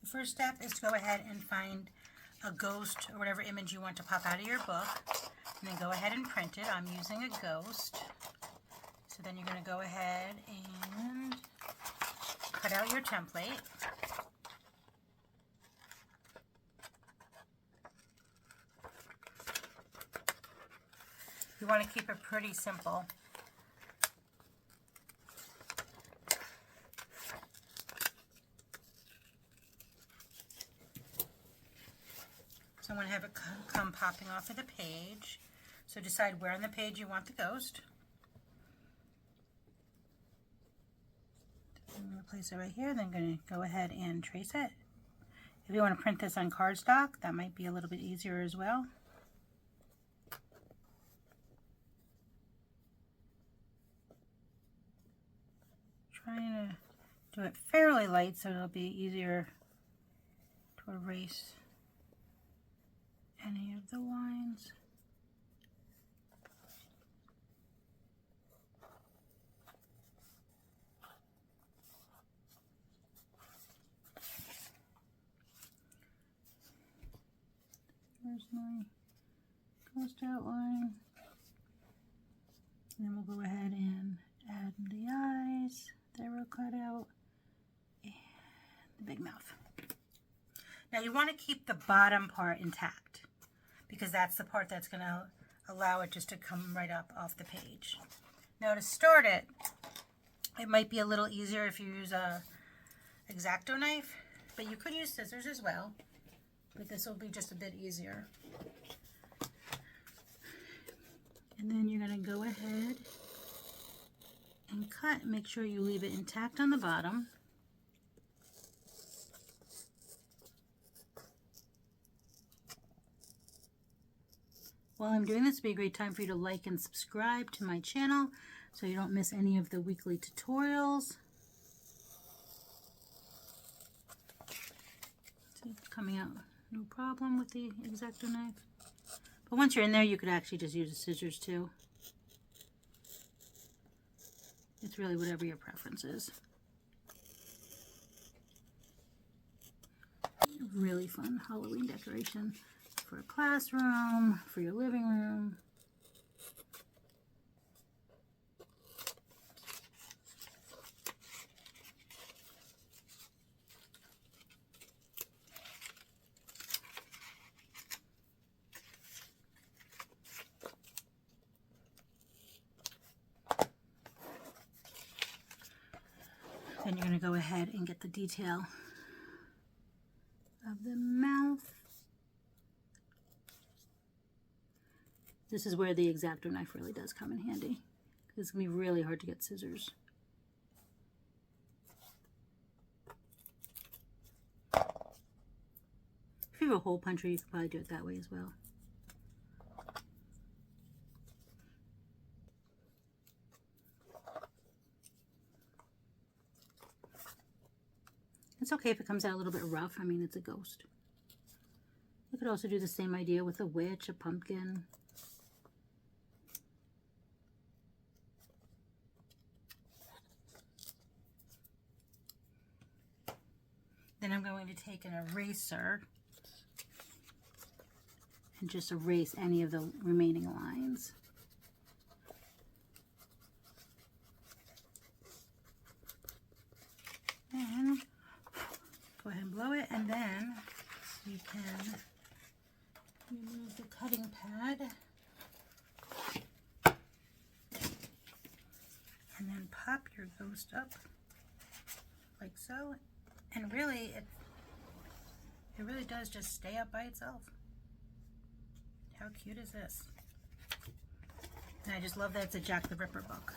The first step is to go ahead and find a ghost or whatever image you want to pop out of your book, and then go ahead and print it. I'm using a ghost. So then you're going to go ahead and cut out your template. You want to keep it pretty simple. So I'm going to have it come popping off of the page. So decide where on the page you want the ghost. I'm going to place it right here, then I'm going to go ahead and trace it. If you want to print this on cardstock, that might be a little bit easier as well. Trying to do it fairly light so it'll be easier to erase any of the lines. There's my ghost outline. And then we'll go ahead and add the eyes that were cut out and the big mouth. Now you want to keep the bottom part intact because that's the part that's going to allow it just to come right up off the page. Now to start it, it might be a little easier if you use a X-Acto knife, but you could use scissors as well, but this will be just a bit easier. And then you're going to go ahead and cut. Make sure you leave it intact on the bottom. While I'm doing this, it'd be a great time for you to like and subscribe to my channel so you don't miss any of the weekly tutorials. See, it's coming out no problem with the X-Acto knife. But once you're in there, you could actually just use the scissors too. It's really whatever your preference is. Really fun Halloween decoration for a classroom, for your living room. Then you're going to go ahead and get the detail of the mouth. This is where the X-Acto knife really does come in handy. It's going to be really hard to get scissors. If you have a hole puncher, you could probably do it that way as well. It's okay if it comes out a little bit rough. I mean, it's a ghost. You could also do the same idea with a witch, a pumpkin. Then I'm going to take an eraser and just erase any of the remaining lines. And go ahead and blow it, and then you can remove the cutting pad and then pop your ghost up like so. And really, it really does just stay up by itself. How cute is this? And I just love that it's a Jack the Ripper book.